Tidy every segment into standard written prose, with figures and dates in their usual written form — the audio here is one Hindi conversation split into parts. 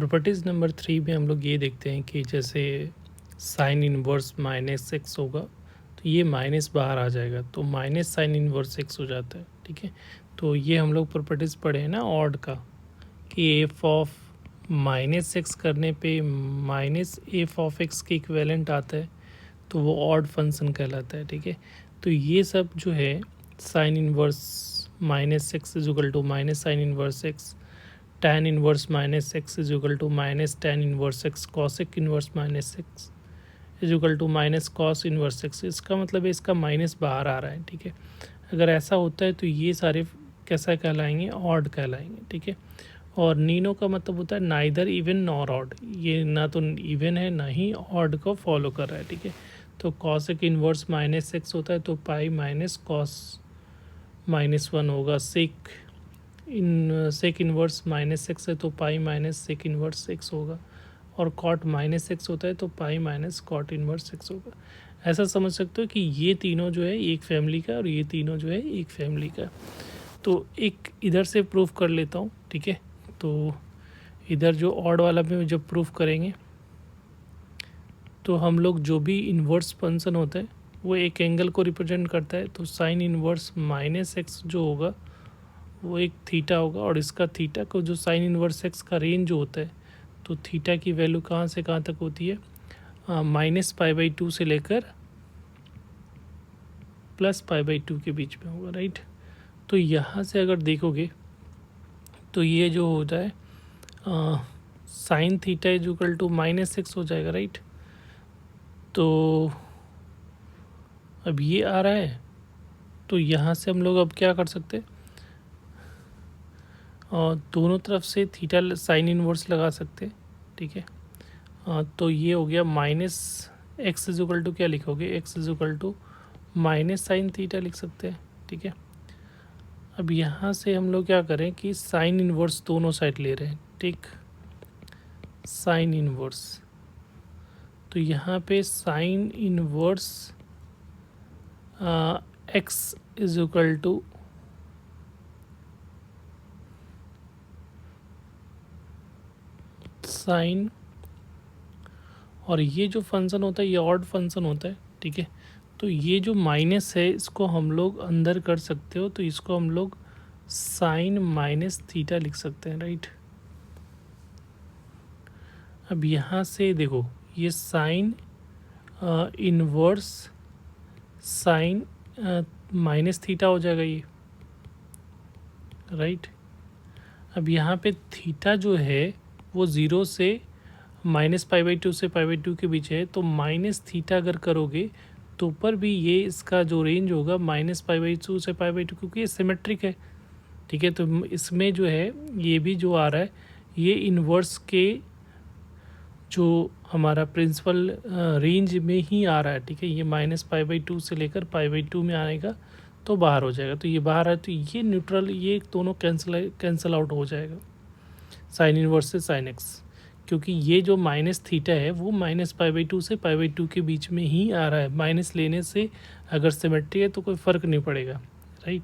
प्रॉपर्टीज़ नंबर 3 में हम लोग ये देखते हैं कि जैसे साइन इनवर्स माइनस एक्स होगा तो ये माइनस बाहर आ जाएगा तो माइनस साइन इनवर्स एक्स हो जाता है। ठीक है, तो ये हम लोग प्रॉपर्टीज़ पढ़े हैं ना ऑड का कि एफ ऑफ माइनस एक्स करने पे माइनस एफ ऑफ एक्स के इक्वेलेंट आता है तो वो ऑड फंक्शन कहलाता है। ठीक है, तो ये सब जो है sine inverse minus x is equal to minus sine inverse x, tan inverse minus x is equal to minus tan inverse x, cosec inverse minus x is equal to minus cos inverse x. इसका मतलब है इसका माइनस बाहर आ रहा है। ठीक है, अगर ऐसा होता है तो ये सारे कैसा कहलाएंगे, ऑड कहलाएंगे। ठीक है, और नीनो का मतलब होता है नाइदर इवन नॉर ऑड, ये ना तो इवन है ना ही ऑड को फॉलो कर रहा है। ठीक है, तो कॉसेक इनवर्स माइनस एक्स होता है तो पाई माइनस कॉस -1 होगा। सेक इनवर्स माइनस एक्स है तो pi minus sec inverse x होगा, और कॉट माइनस एक्स होता है तो pi minus cot inverse x होगा। ऐसा समझ सकते हो कि ये तीनों जो है एक फैमिली का और ये तीनों जो है एक फैमिली का। तो एक इधर से प्रूफ कर लेता हूँ। ठीक है, तो इधर जो ऑड वाला में जब प्रूफ करेंगे तो हम लोग जो भी इन्वर्स फंक्शन होता है वो एक एंगल को रिप्रेजेंट करता है, तो साइन इन्वर्स माइनस एक्स जो होगा वो एक थीटा होगा, और इसका थीटा को जो साइन इनवर्स एक्स का रेंज जो होता है तो थीटा की वैल्यू कहाँ से कहाँ तक होती है, -π/2 से लेकर +π/2 के बीच में होगा। राइट, तो यहाँ से अगर देखोगे तो ये जो होता है sine theta is equal to -6 हो जाएगा। राइट, तो अब ये आ रहा है तो यहाँ से हम लोग अब क्या कर सकते हैं, दोनों तरफ से थीटा साइन इनवर्स लगा सकते हैं। ठीक है, तो ये हो गया minus x is equal to क्या लिखोगे, x is equal to minus sine theta लिख सकते हैं। ठीक है, अब यहाँ से हम लोग क्या करें कि साइन इनवर्स दोनों साइड ले रहे हैं। ठीक, साइन इनवर्स, तो यहाँ पे sine inverse x is equal to sine, और ये जो फंक्शन होता है ये ऑड फंक्शन होता है। ठीक है, तो ये जो माइनस है इसको हम लोग अंदर कर सकते हो, तो इसको हम लोग साइन माइनस थीटा लिख सकते हैं। राइट, अब यहाँ से देखो ये sine inverse sine minus theta हो जाएगा ये। राइट, अब यहाँ पे थीटा जो है वो 0 से -π/2 से π/2 के बीच है, तो माइनस थीटा अगर करोगे तो ऊपर भी ये इसका जो रेंज होगा -π/2 से π/2, क्योंकि ये सिमेट्रिक है। ठीक है, तो इसमें जो है ये भी जो आ रहा है ये इन्वर्स के जो हमारा प्रिंसिपल रेंज में ही आ रहा है। ठीक है, ये -π/2 से लेकर π/2 में आएगा तो बाहर हो जाएगा, तो ये बाहर है तो ये न्यूट्रल, ये दोनों कैंसिल आउट हो जाएगा साइन इनवर्स से साइन एक्स, क्योंकि ये जो माइनस थीटा है वो -π/2 से π/2 के बीच में ही आ रहा है। माइनस लेने से अगर सिमेट्री है तो कोई फ़र्क नहीं पड़ेगा। राइट,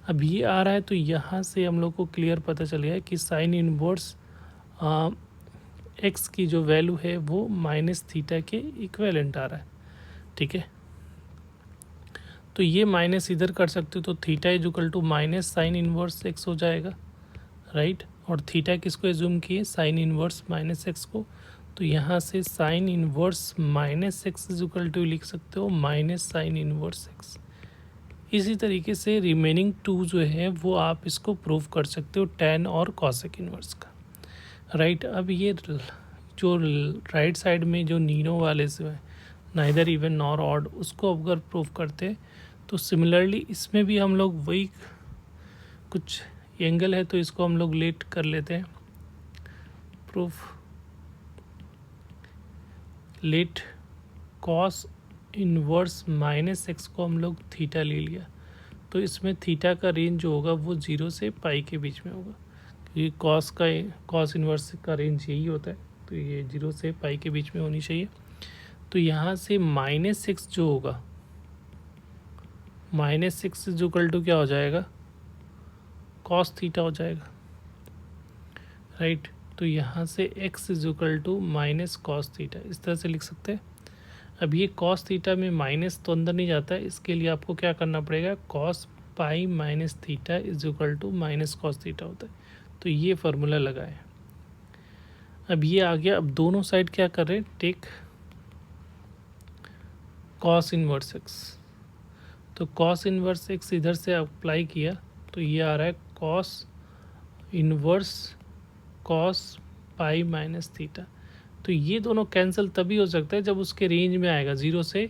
अब ये आ रहा है तो यहाँ से हम लोग को क्लियर पता चल गया कि साइन इनवर्स एक्स की जो वैल्यू है वो माइनस थीटा के इक्वेलेंट आ रहा है। ठीक है, तो ये माइनस इधर कर सकते हो तो theta is equal to minus sine inverse x हो जाएगा। राइट, और थीटा किसको एज्यूम किए, साइन इनवर्स माइनस एक्स को, तो यहाँ से sine inverse minus x is equal to लिख सकते हो माइनस साइन इनवर्स एक्स। इसी तरीके से रिमेनिंग 2 जो है वो आप इसको प्रूव कर सकते हो टैन और कॉसेक इनवर्स का। राइट, अब ये जो राइट साइड में जो नीनो वाले से है नाइदर इवन नॉर ऑड, उसको अगर प्रूव करते हैं तो सिमिलरली इसमें भी हम लोग वही कुछ एंगल है तो इसको हम लोग लेट कर लेते हैं proof. Let cos inverse minus x को हम लोग थीटा ले लिया, तो इसमें थीटा का रेंज जो होगा वो 0 से पाई के बीच में होगा, क्योंकि कॉस इनवर्स का रेंज यही होता है, तो ये 0 से पाई के बीच में होनी चाहिए। तो यहाँ से -6 जो होगा, -6 इज इक्वल टू क्या हो जाएगा, कॉस थीटा हो जाएगा। राइट, तो यहाँ से x is equal to minus cos theta, इस तरह से लिख सकते हैं। अब ये कॉस थीटा में माइनस तो अंदर नहीं जाता है, इसके लिए आपको क्या करना पड़ेगा, cos pi minus theta is equal to minus cos theta होता है। तो ये फार्मूला लगाए। अब ये आ गया। अब दोनों साइड क्या कर रहे हैं, टेक कॉस इनवर्स एक्स। तो कॉस इनवर्स एक्स इधर से अप्लाई किया तो ये आ रहा है cos inverse cos pi minus theta. तो ये दोनों कैंसिल तभी हो सकता है जब उसके रेंज में आएगा, 0 से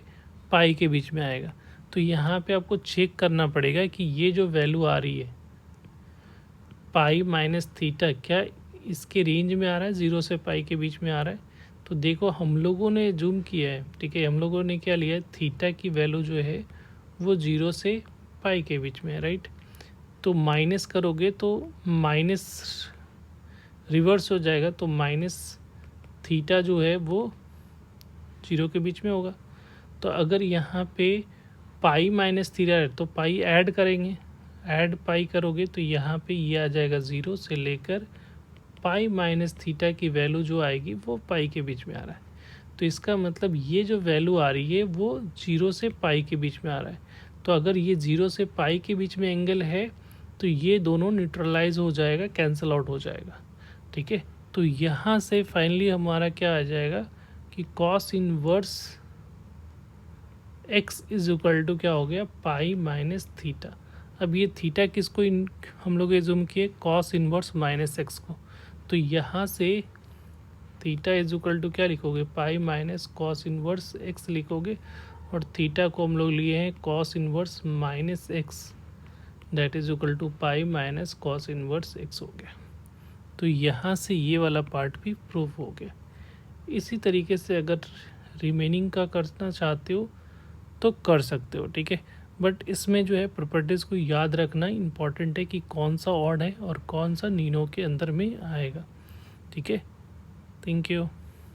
पाई के बीच में आएगा। तो यहाँ पे आपको चेक करना पड़ेगा कि ये जो वैल्यू आ रही है पाई माइनस थीटा, क्या इसके रेंज में आ रहा है, 0 से पाई के बीच में आ रहा है। तो देखो हम लोगों ने जूम किया है, ठीक है, हम लोगों ने क्या लिया है, थीटा की वैल्यू जो है वो 0 से पाई के बीच में है, राइट। तो माइनस करोगे तो माइनस रिवर्स हो जाएगा, तो माइनस थीटा जो है वो 0 के बीच में होगा। तो अगर यहाँ पे पाई माइनस थीटा है तो पाई ऐड करेंगे, ऐड पाई करोगे तो यहाँ पे ये आ जाएगा 0 से लेकर पाई माइनस थीटा की वैल्यू जो आएगी वो पाई के बीच में आ रहा है। तो इसका मतलब ये जो वैल्यू आ रही है वो 0 से पाई के बीच में आ रहा है। तो अगर ये 0 से पाई के बीच में एंगल है तो ये दोनों न्यूट्रलाइज हो जाएगा, कैंसिल आउट हो जाएगा, ठीक है। तो यहाँ से फाइनली हमारा क्या आ जाएगा कि cos inverse x is equal to क्या हो गया, पाई माइनस थीटा। अब ये थीटा किसको हम लोग एज्यूम किए, कॉस इनवर्स माइनस एक्स को। तो यहाँ से थीटा इज इक्वल टू क्या लिखोगे, pi minus cos inverse x लिखोगे, और थीटा को हम लोग लिए हैं cos inverse minus x, that is equal to pi minus cos inverse x हो गया। तो यहाँ से ये वाला पार्ट भी प्रूफ हो गया। इसी तरीके से अगर रिमेनिंग का करना चाहते हो तो कर सकते हो, ठीक है। बट इसमें जो है प्रॉपर्टीज़ को याद रखना इम्पॉर्टेंट है कि कौन सा ऑड है और कौन सा नीनो के अंदर में आएगा, ठीक है। Thank you.